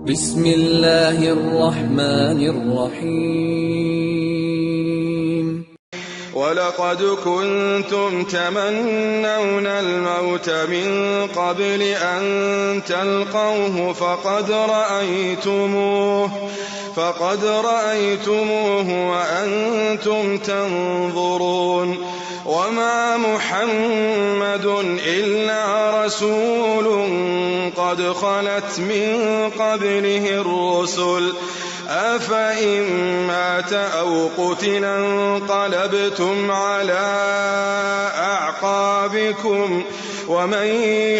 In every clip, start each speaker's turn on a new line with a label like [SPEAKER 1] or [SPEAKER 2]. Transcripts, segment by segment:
[SPEAKER 1] بسم الله الرحمن الرحيم.
[SPEAKER 2] ولقد كنتم تمنون الموت من قبل أن تلقوه فقد رأيتموه وأنتم تنظرون. وما محمد إلا رسول قد خلت من قبله الرسل أفإن مات أو قتل انقلبتم على أعقابكم ومن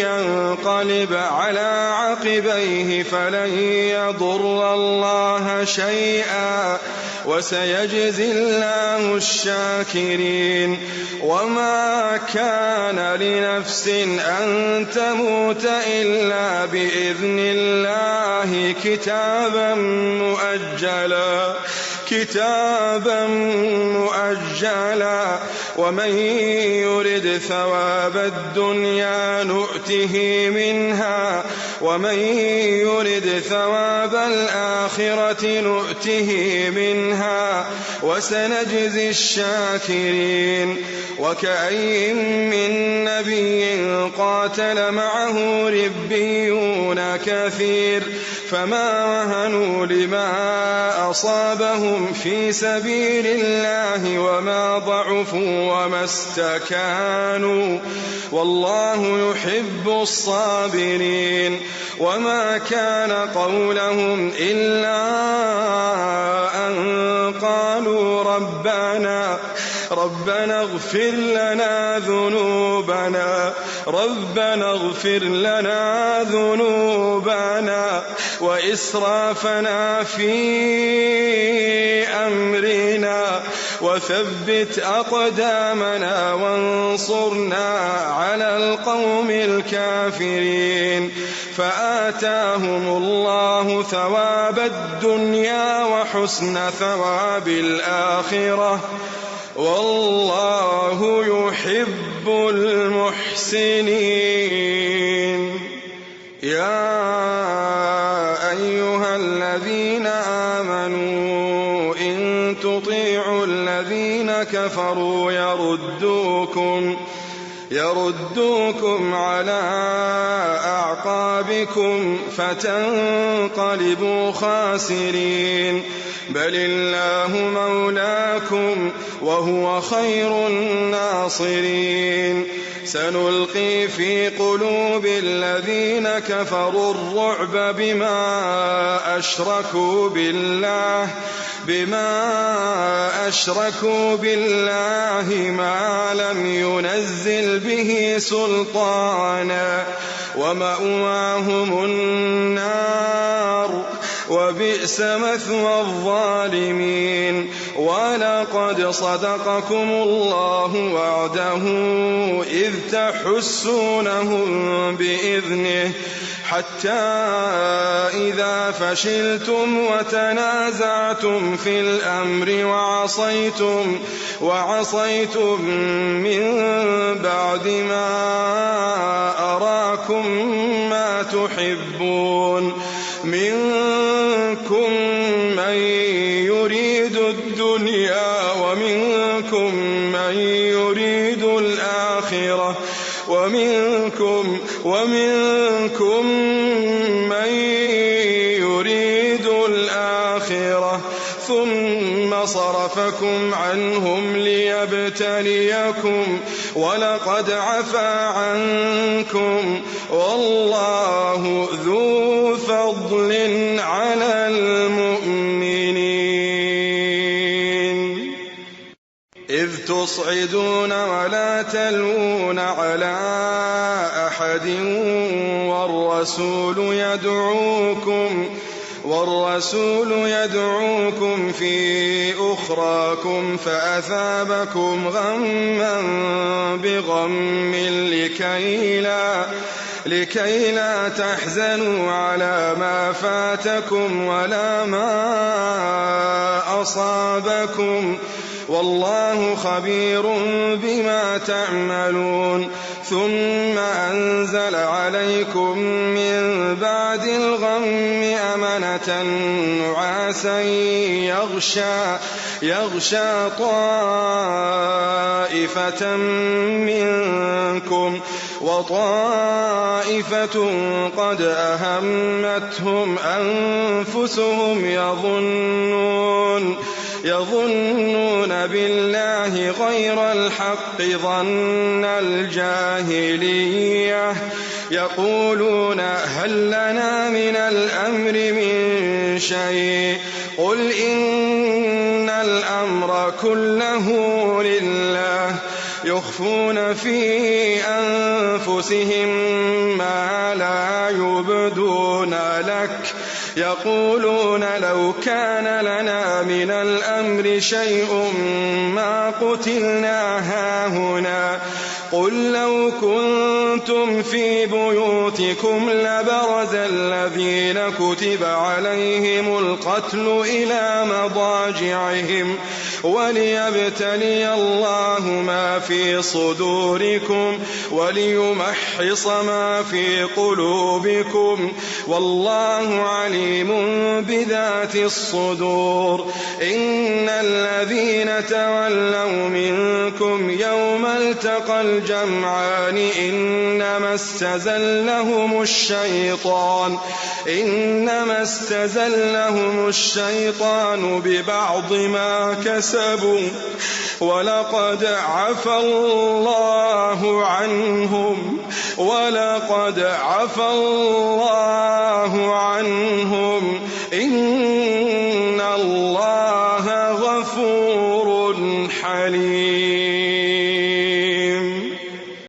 [SPEAKER 2] ينقلب على عقبيه فلن يضر الله شيئا وسيجزي الله الشاكرين. وما كان لنفس أن تموت إلا بإذن الله كتابا مؤجلا ومن يرد ثواب الدنيا نؤته منها ومن يرد ثواب الآخرة نؤته منها وسنجزي الشاكرين. وكأين من نبي قاتل معه ربيون كثير فما وهنوا لما أصابهم في سبيل الله وما ضعفوا وما استكانوا والله يحب الصابرين. وما كان قولهم إلا أن قالوا ربنا اغفر لنا ذنوبنا وإسرافنا في أمرنا وثبت أقدامنا وانصرنا على القوم الكافرين. فآتاهم الله ثواب الدنيا وحسن ثواب الآخرة والله يحب المحسنين. يا أيها الذين آمنوا إن تطيعوا الذين كفروا يردوكم على أعقابكم فتنقلبوا خاسرين. بل الله مولاكم وهو خير الناصرين. سنلقي في قلوب الذين كفروا الرعب بما أشركوا بالله ما لم ينزل به سلطانا ومأواهم النار وبئس مثوى الظالمين. ولقد صدقكم الله وعده إذ تحسونهم بإذنه حتى إذا فشلتم وتنازعتم في الأمر وعصيتم من بعد ما أراكم ما تحبون منكم من يريد الدنيا ومنكم من يريد الآخرة ومنكم من يريد الآخرة ثم صرفكم عنهم ليبتليكم ولقد عفا عنكم والله ذو فضل على المؤمنين. إذ تصعدون ولا تلوون على أحد والرسول يدعوكم في أخراكم فأثابكم غما بغم لكي لا تحزنوا على ما فاتكم ولا ما أصابكم والله خبير بما تعملون. ثم أنزل عليكم من بعد الغم أمنة نعاسا يغشى طائفة منكم وطائفة قد أهمتهم أنفسهم يظنون بالله غير الحق ظن الجاهلية يقولون هل لنا من الأمر من شيء قل إن الأمر كله لله يخفون في أنفسهم ما لا يبدون لك يقولون لو كان لنا من الأمر شيء ما قتلنا هاهنا قل لو كنتم في بيوتكم لبرز الذين كتب عليهم القتل إلى مضاجعهم وليبتلي الله ما في صدوركم وليمحص ما في قلوبكم والله عليم بذات الصدور إن الذين تولوا منكم يوم التقى الجمعان إنما استزلهم الشيطان ببعض ما كسبوا ولقد عفى الله عنهم